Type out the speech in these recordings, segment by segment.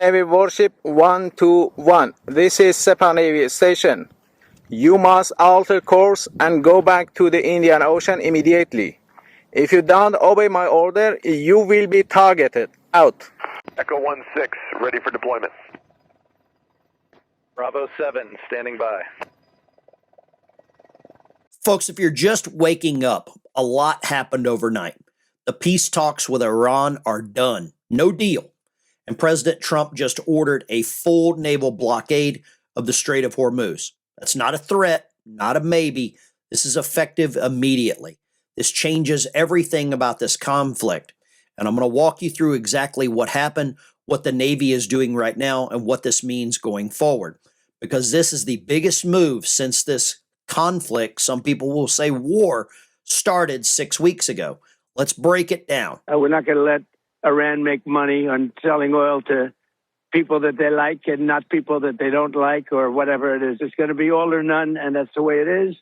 Navy Warship 121. This is Sepa Navy Station. You must alter course and go back to the Indian Ocean immediately. If you don't obey my order, you will be targeted. Out. Echo 1-6, ready for deployment. Bravo 7, standing by. Folks, if you're just waking up, a lot happened overnight. The peace talks with Iran are done. No deal. And President Trump just ordered a full naval blockade of the Strait of Hormuz. That's not a threat, not a maybe. This is effective immediately. This changes everything about this conflict. And I'm going to walk you through exactly what happened, what the Navy is doing right now, and what this means going forward. Because this is the biggest move since this conflict, some people will say war, started 6 weeks ago. Let's break it down. We're not going to let Iran make money on selling oil to people that they like and not people that they don't like or whatever it is. It's going to be all or none, and that's the way it is.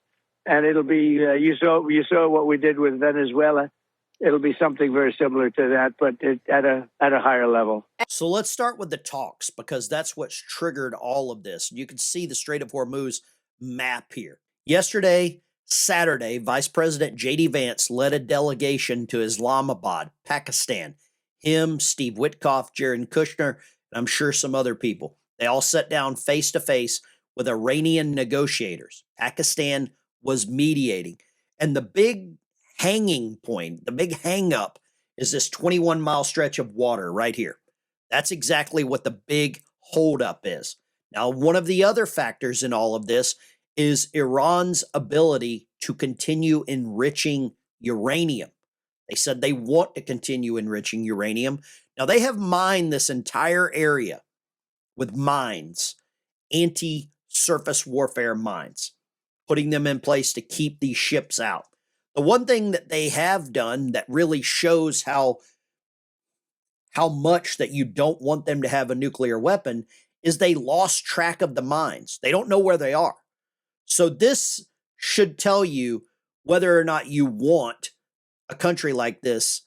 And it'll be, you saw what we did with Venezuela. It'll be something very similar to that, but at a higher level. So let's start with the talks, because that's what's triggered all of this. You can see the Strait of Hormuz map here. Yesterday, Saturday, Vice President J.D. Vance led a delegation to Islamabad, Pakistan. Him, Steve Witkoff, Jared Kushner, and I'm sure some other people. They all sat down face to face with Iranian negotiators. Pakistan was mediating. And the big hanging point, the big hang up is this 21-mile stretch of water right here. That's exactly what the big holdup is. Now, one of the other factors in all of this is Iran's ability to continue enriching uranium. They said they want to continue enriching uranium. Now, they have mined this entire area with mines, anti-surface warfare mines, putting them in place to keep these ships out. The one thing that they have done that really shows how much that you don't want them to have a nuclear weapon is they lost track of the mines. They don't know where they are. So this should tell you whether or not you want a country like this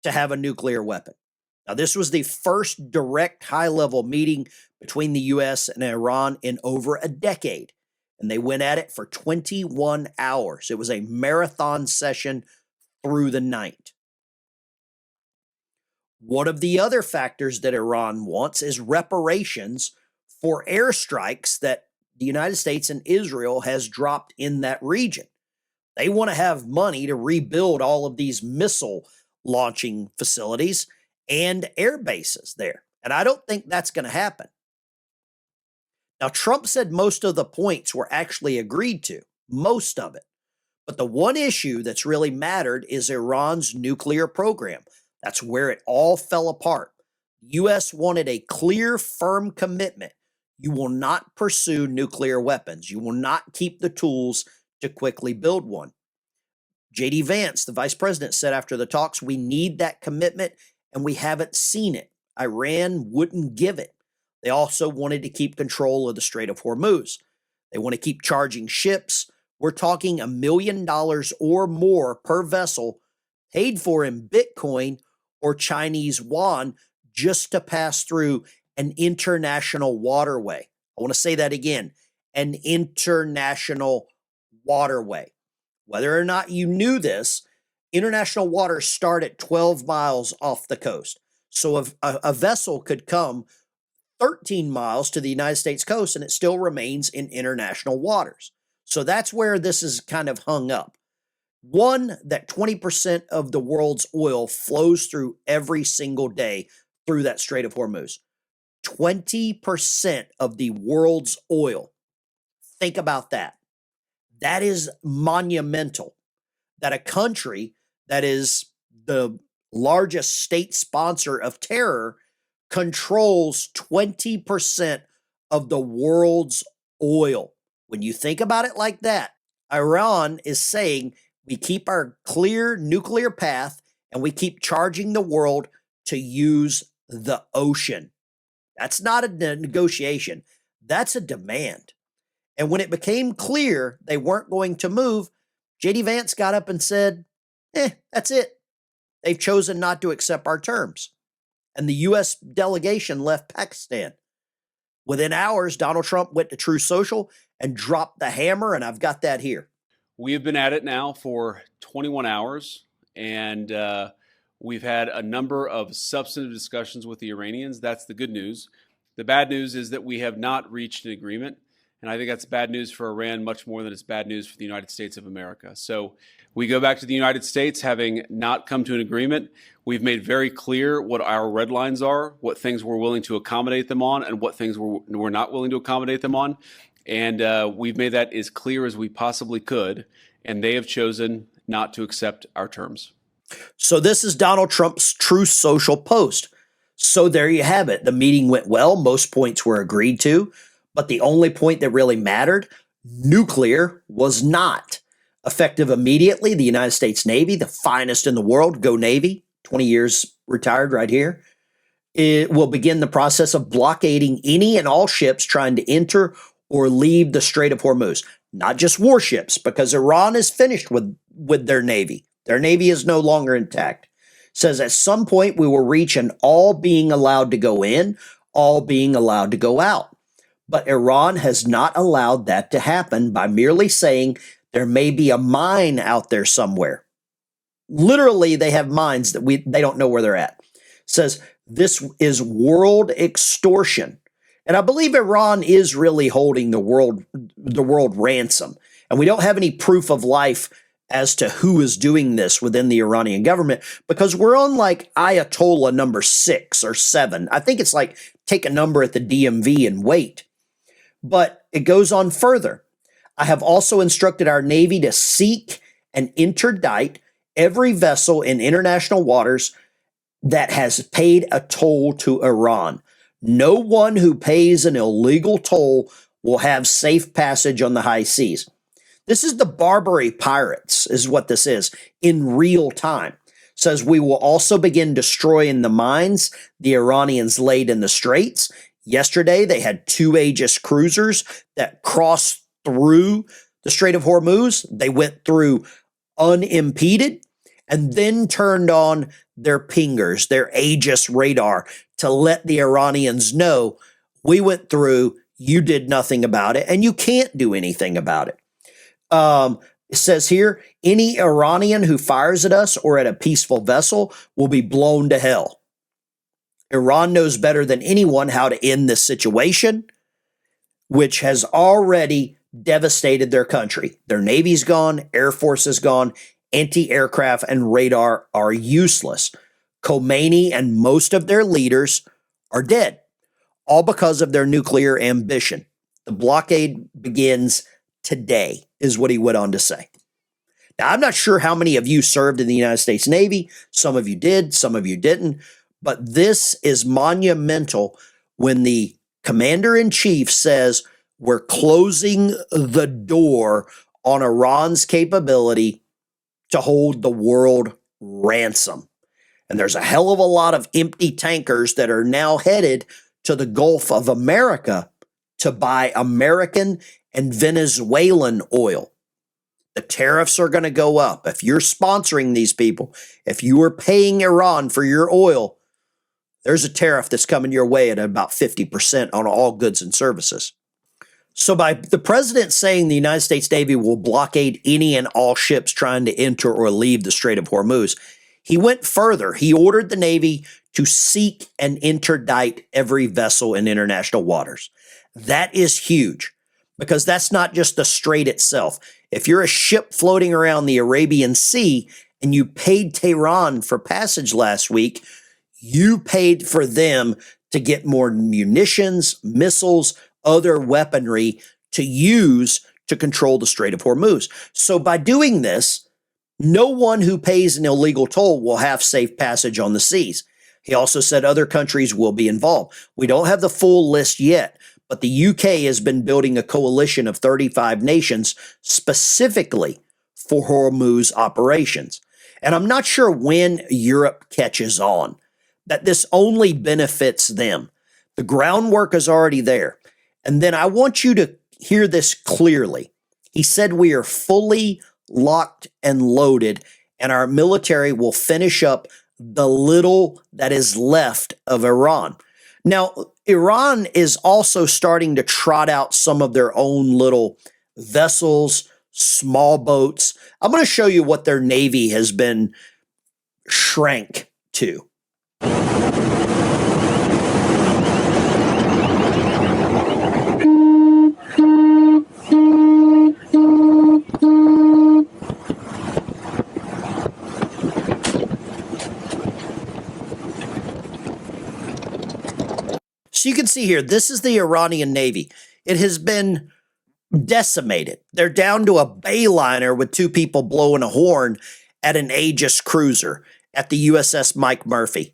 to have a nuclear weapon. Now, this was the first direct high-level meeting between the U.S. and Iran in over a decade, and they went at it for 21 hours. It was a marathon session through the night. One of the other factors that Iran wants is reparations for airstrikes that the United States and Israel has dropped in that region. They want to have money to rebuild all of these missile launching facilities and air bases there. And I don't think that's going to happen. Now, Trump said most of the points were actually agreed to, most of it. But the one issue that's really mattered is Iran's nuclear program. That's where it all fell apart. The U.S. wanted a clear, firm commitment. You will not pursue nuclear weapons. You will not keep the tools to quickly build one. J.D. Vance, the vice president, said after the talks, we need that commitment, and we haven't seen it. Iran wouldn't give it. They also wanted to keep control of the Strait of Hormuz. They want to keep charging ships. We're talking $1 million or more per vessel, paid for in Bitcoin or Chinese yuan, just to pass through an international waterway. I want to say that again, an international waterway. Whether or not you knew this, international waters start at 12 miles off the coast. So a vessel could come 13 miles to the United States coast and it still remains in international waters. So that's where this is kind of hung up. One, that 20% of the world's oil flows through every single day through that Strait of Hormuz. 20% of the world's oil. Think about that. That is monumental. That a country that is the largest state sponsor of terror controls 20% of the world's oil. When you think about it like that, Iran is saying we keep our clear nuclear path and we keep charging the world to use the ocean. That's not a negotiation. That's a demand. And when it became clear they weren't going to move, J.D. Vance got up and said, that's it. They've chosen not to accept our terms. and the U.S. delegation left Pakistan. Within hours, Donald Trump went to Truth Social and dropped the hammer, and I've got that here. We have been at it now for 21 hours, and we've had a number of substantive discussions with the Iranians. That's the good news. The bad news is that we have not reached an agreement, and I think that's bad news for Iran much more than it's bad news for the United States of America. So we go back to the United States having not come to an agreement. We've made very clear what our red lines are, what things we're willing to accommodate them on, and what things we're not willing to accommodate them on. And we've made that as clear as we possibly could, and they have chosen not to accept our terms. So this is Donald Trump's Truth Social post. So there you have it. The meeting went well. Most points were agreed to, but the only point that really mattered, nuclear, was not. Effective immediately, the United States Navy, the finest in the world, go Navy, 20 years retired right here, it will begin the process of blockading any and all ships trying to enter or leave the Strait of Hormuz. Not just warships, because Iran is finished with their Navy. Their Navy is no longer intact. Says at some point we will reach an all being allowed to go in, all being allowed to go out. But Iran has not allowed that to happen by merely saying there may be a mine out there somewhere. Literally, they have mines that they don't know where they're at. Says this is world extortion. And I believe Iran is really holding the world ransom. And we don't have any proof of life as to who is doing this within the Iranian government, because we're on like Ayatollah number 6 or 7. I think it's like take a number at the DMV and wait. But it goes on further. I have also instructed our Navy to seek and interdict every vessel in international waters that has paid a toll to Iran. No one who pays an illegal toll will have safe passage on the high seas. This is the Barbary pirates, is what this is, in real time. Says we will also begin destroying the mines the Iranians laid in the straits. Yesterday, they had 2 Aegis cruisers that crossed through the Strait of Hormuz. They went through unimpeded and then turned on their pingers, their Aegis radar, to let the Iranians know we went through, you did nothing about it, and you can't do anything about it. It says here, any Iranian who fires at us or at a peaceful vessel will be blown to hell. Iran knows better than anyone how to end this situation, which has already devastated their country. Their Navy's gone, Air Force is gone, anti-aircraft and radar are useless. Khomeini and most of their leaders are dead, all because of their nuclear ambition. The blockade begins today, is what he went on to say. Now, I'm not sure how many of you served in the United States Navy. Some of you did, some of you didn't. But this is monumental when the commander-in-chief says we're closing the door on Iran's capability to hold the world ransom. And there's a hell of a lot of empty tankers that are now headed to the Gulf of America to buy American and Venezuelan oil. The tariffs are going to go up. If you're sponsoring these people, if you are paying Iran for your oil, there's a tariff that's coming your way at about 50% on all goods and services. So by the president saying the United States Navy will blockade any and all ships trying to enter or leave the Strait of Hormuz, he went further. He ordered the Navy to seek and interdict every vessel in international waters. That is huge, because that's not just the strait itself. If you're a ship floating around the Arabian Sea and you paid Tehran for passage last week, you paid for them to get more munitions, missiles, other weaponry to use to control the Strait of Hormuz. So by doing this, no one who pays an illegal toll will have safe passage on the seas. He also said other countries will be involved. We don't have the full list yet, but the UK has been building a coalition of 35 nations specifically for Hormuz operations. And I'm not sure when Europe catches on that this only benefits them. The groundwork is already there. And then I want you to hear this clearly. He said we are fully locked and loaded, and our military will finish up the little that is left of Iran. Now, Iran is also starting to trot out some of their own little vessels, small boats. I'm going to show you what their navy has been shrank to. So you can see here, this is the Iranian Navy. It has been decimated. They're down to a bayliner with two people blowing a horn at an Aegis cruiser at the USS Mike Murphy.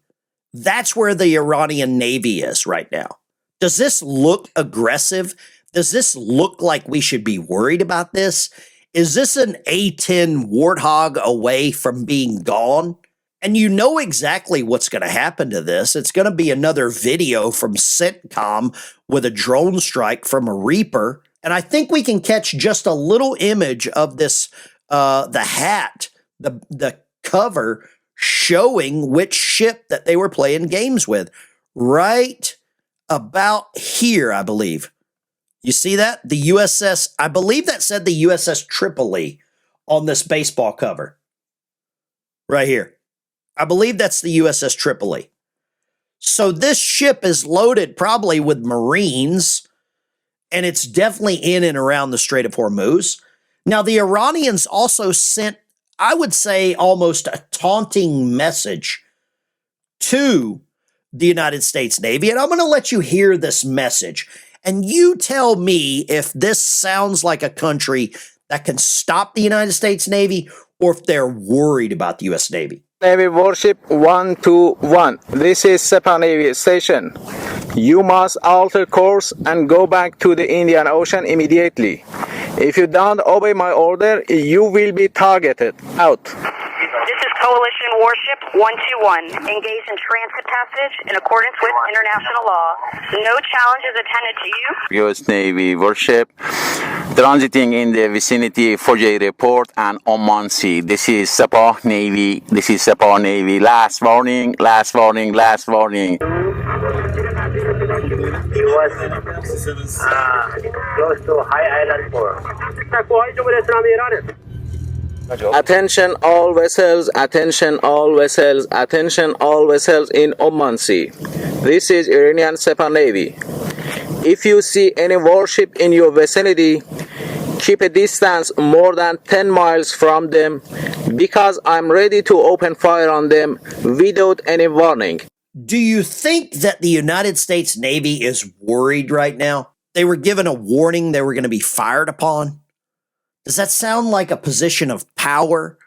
That's where the Iranian Navy is right now. Does this look aggressive? Does this look like we should be worried about this? Is this an A-10 Warthog away from being gone? And you know exactly what's going to happen to this. It's going to be another video from CENTCOM with a drone strike from a Reaper. And I think we can catch just a little image of this, the hat, the cover showing which ship that they were playing games with. Right about here, I believe. You see that? The USS, I believe that said the USS Tripoli on this baseball cover. Right here. I believe that's the USS Tripoli. So this ship is loaded probably with Marines, and it's definitely in and around the Strait of Hormuz. Now, the Iranians also sent, I would say, almost a taunting message to the United States Navy, and I'm going to let you hear this message. And you tell me if this sounds like a country that can stop the United States Navy or if they're worried about the U.S. Navy. Navy Warship 121. This is SEPA Navy Station. You must alter course and go back to the Indian Ocean immediately. If you don't obey my order, you will be targeted. Out. This is Coalition Warship 121. Engage in transit passage in accordance with international law. No challenge is attended to you. U.S. Navy warship transiting in the vicinity of Fojay Report and Oman Sea. This is SEPA Navy. This is SEPA Navy. Last warning, last warning, last warning. He was close to High Island 4. Attention all vessels, attention all vessels, attention all vessels in Oman Sea. This is Iranian SEPA Navy. If you see any warship in your vicinity, keep a distance more than 10 miles from them because I'm ready to open fire on them without any warning. Do you think that the United States Navy is worried right now? They were given a warning they were going to be fired upon. Does that sound like a position of power?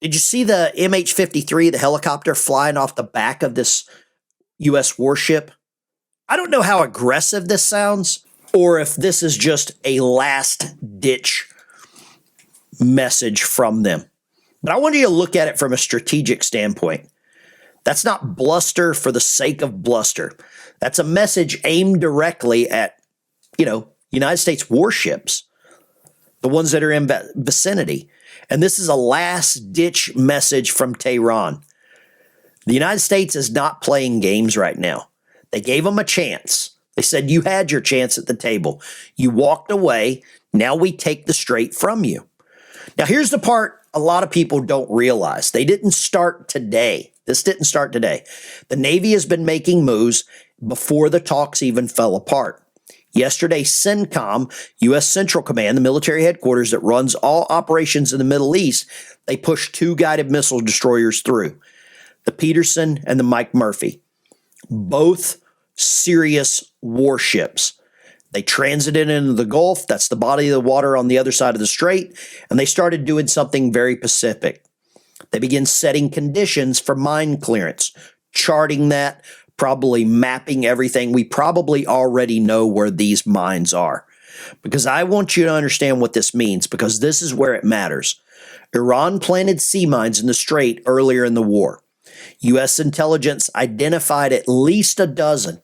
Did you see the MH-53, the helicopter flying off the back of this U.S. warship? I don't know how aggressive this sounds, or if this is just a last-ditch message from them. But I want you to look at it from a strategic standpoint. That's not bluster for the sake of bluster. That's a message aimed directly at, United States warships, the ones that are in vicinity. And this is a last-ditch message from Tehran. The United States is not playing games right now. They gave them a chance. They said, you had your chance at the table. You walked away. Now we take the strait from you. Now, here's the part a lot of people don't realize. They didn't start today. This didn't start today. The Navy has been making moves before the talks even fell apart. Yesterday, CENTCOM, U.S. Central Command, the military headquarters that runs all operations in the Middle East, they pushed 2 guided missile destroyers through, the Petersen and the Mike Murphy, both serious warships. They transited into the Gulf, that's the body of the water on the other side of the strait, and they started doing something very specific. They began setting conditions for mine clearance, charting that, probably mapping everything. We probably already know where these mines are. Because I want you to understand what this means, because this is where it matters. Iran planted sea mines in the strait earlier in the war. U.S. intelligence identified at least a dozen.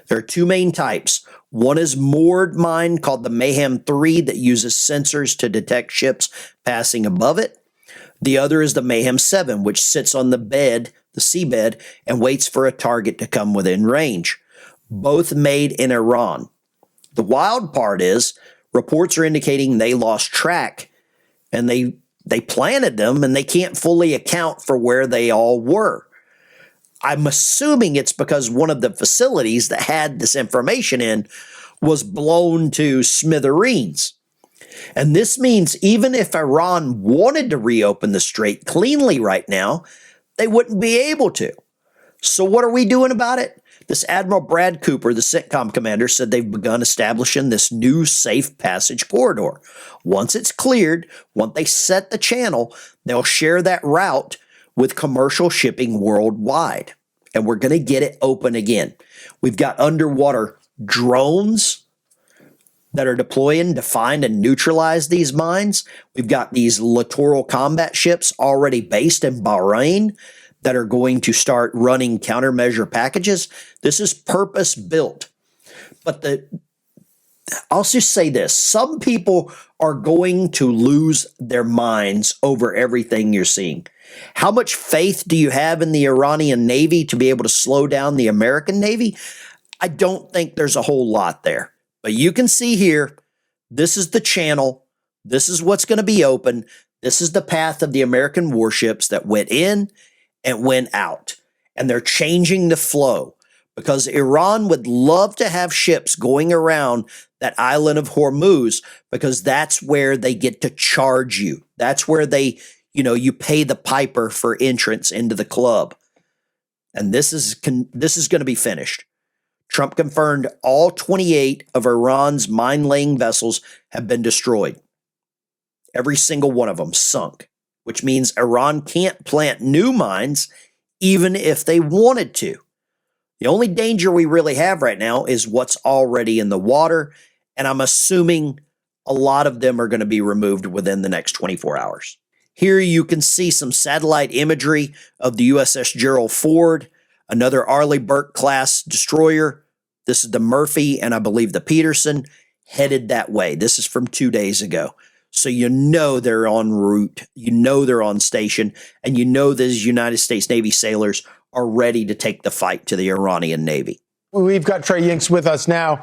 There are 2 main types. One is moored mine called the Mayhem 3 that uses sensors to detect ships passing above it. The other is the Mayhem 7, which sits on the seabed, and waits for a target to come within range. Both made in Iran. The wild part is reports are indicating they lost track, and they planted them, and they can't fully account for where they all were. I'm assuming it's because one of the facilities that had this information in was blown to smithereens. And this means even if Iran wanted to reopen the strait cleanly right now, they wouldn't be able to. So what are we doing about it? This Admiral Brad Cooper, the CENTCOM commander, said they've begun establishing this new safe passage corridor. Once it's cleared, once they set the channel, they'll share that route with commercial shipping worldwide. And we're going to get it open again. We've got underwater drones that are deploying to find and neutralize these mines. We've got these littoral combat ships already based in Bahrain that are going to start running countermeasure packages. This is purpose built. But I'll just say this. Some people are going to lose their minds over everything you're seeing. How much faith do you have in the Iranian Navy to be able to slow down the American Navy? I don't think there's a whole lot there. But you can see here, this is the channel. This is what's going to be open. This is the path of the American warships that went in and went out. And they're changing the flow because Iran would love to have ships going around that island of Hormuz because that's where they get to charge you. That's where you pay the piper for entrance into the club. And this is going to be finished. Trump confirmed all 28 of Iran's mine-laying vessels have been destroyed. Every single one of them sunk, which means Iran can't plant new mines even if they wanted to. The only danger we really have right now is what's already in the water, and I'm assuming a lot of them are going to be removed within the next 24 hours. Here you can see some satellite imagery of the USS Gerald Ford, another Arleigh Burke-class destroyer. This is the Murphy and I believe the Petersen headed that way. This is from 2 days ago. So you know they're en route, you know they're on station, and you know these United States Navy sailors are ready to take the fight to the Iranian Navy. We've got Trey Yinks with us now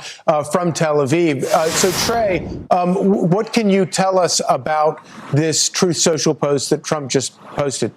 from Tel Aviv. So Trey, what can you tell us about this Truth Social post that Trump just posted?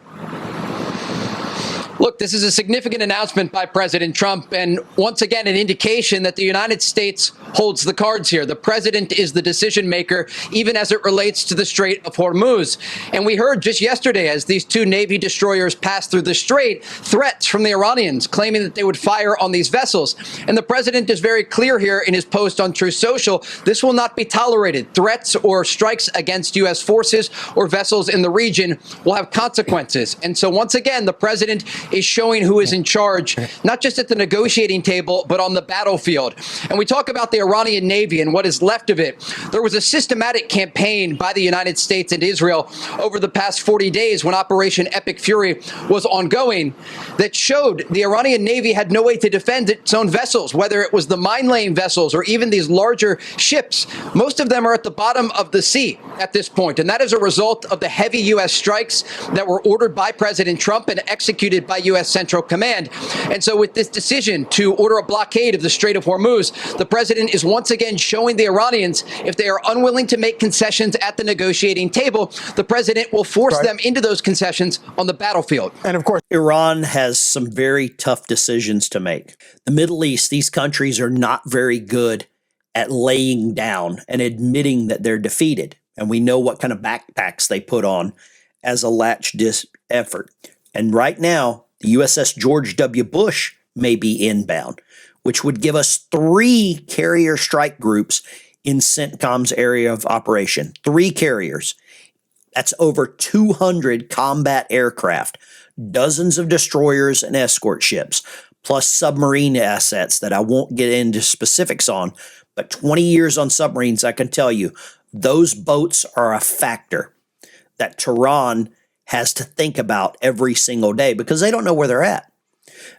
Look, this is a significant announcement by President Trump, and once again, an indication that the United States holds the cards here. The president is the decision maker, even as it relates to the Strait of Hormuz. And we heard just yesterday, as these two Navy destroyers passed through the strait, threats from the Iranians claiming that they would fire on these vessels. And the president is very clear here in his post on Truth Social. This will not be tolerated. Threats or strikes against U.S. forces or vessels in the region will have consequences. And so once again, the president is showing who is in charge, not just at the negotiating table, but on the battlefield. And we talk about the Iranian Navy and what is left of it. There was a systematic campaign by the United States and Israel over the past 40 days when Operation Epic Fury was ongoing that showed the Iranian Navy had no way to defend its own vessels, whether it was the mine-laying vessels or even these larger ships. Most of them are at the bottom of the sea at this point, and that is a result of the heavy U.S. strikes that were ordered by President Trump and executed by U.S. Central Command. And so with this decision to order a blockade of the Strait of Hormuz, the president is once again showing the Iranians if they are unwilling to make concessions at the negotiating table, the president will force them into those concessions on the battlefield. And of course, Iran has some very tough decisions to make. The Middle East, these countries are not very good at laying down and admitting that they're defeated. And we know what kind of backpacks they put on as a latch effort. And right now, the USS George W. Bush may be inbound, which would give us 3 carrier strike groups in CENTCOM's area of operation. 3 carriers. That's over 200 combat aircraft, dozens of destroyers and escort ships, plus submarine assets that I won't get into specifics on. But 20 years on submarines, I can tell you, those boats are a factor that Tehran has to think about every single day because they don't know where they're at.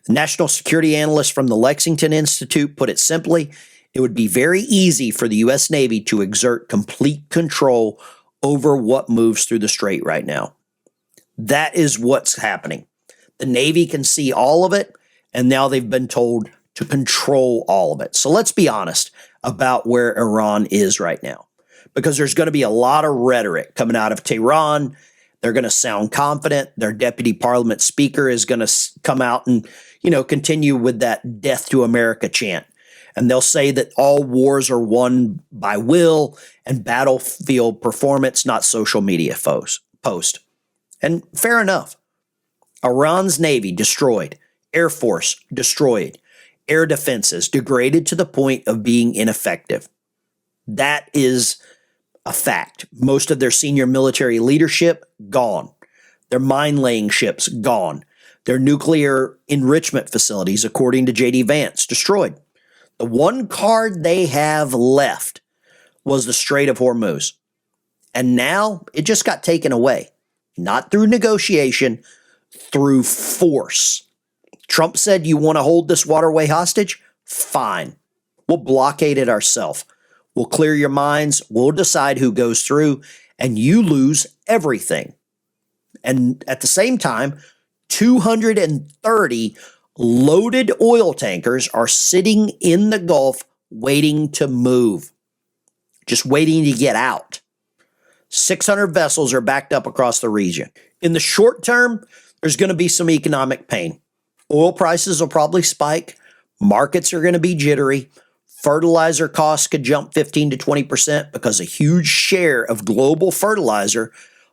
The national security analyst from the Lexington Institute put it simply, it would be very easy for the U.S. Navy to exert complete control over what moves through the strait right now. That is what's happening. The Navy can see all of it, and now they've been told to control all of it. So let's be honest about where Iran is right now, because there's going to be a lot of rhetoric coming out of Tehran. They're going to sound confident. Their deputy parliament speaker is going to come out and, continue with that death to America chant. And they'll say that all wars are won by will and battlefield performance, not social media post. And fair enough. Iran's Navy destroyed, Air Force destroyed, air defenses degraded to the point of being ineffective. That is a fact. Most of their senior military leadership, gone. Their mine-laying ships, gone. Their nuclear enrichment facilities, according to J.D. Vance, destroyed. The one card they have left was the Strait of Hormuz. And now it just got taken away. Not through negotiation, through force. Trump said, you want to hold this waterway hostage? Fine. We'll blockade it ourselves. We'll clear your minds. We'll decide who goes through, and you lose everything. And at the same time, 230 loaded oil tankers are sitting in the Gulf waiting to move, just waiting to get out. 600 vessels are backed up across the region. In the short term, there's going to be some economic pain. Oil prices will probably spike. Markets are going to be jittery. Fertilizer costs could jump 15 to 20% because a huge share of global fertilizer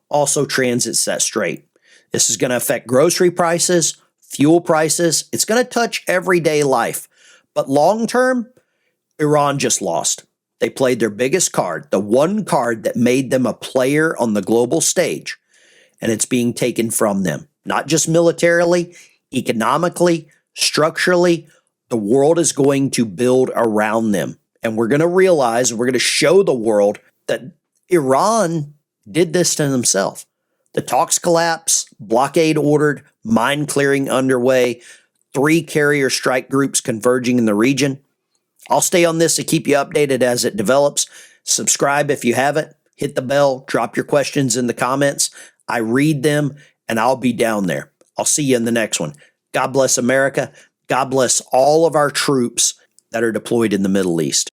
also transits that strait. This is going to affect grocery prices, fuel prices. It's going to touch everyday life. But long term, Iran just lost. They played their biggest card, the one card that made them a player on the global stage, and it's being taken from them. Not just militarily, economically, structurally. The world is going to build around them. And we're going to realize, we're going to show the world that Iran did this to themselves. The talks collapse, blockade ordered, mine clearing underway, 3 carrier strike groups converging in the region. I'll stay on this to keep you updated as it develops. Subscribe if you haven't. Hit the bell. Drop your questions in the comments. I read them, and I'll be down there. I'll see you in the next one. God bless America. God bless all of our troops that are deployed in the Middle East.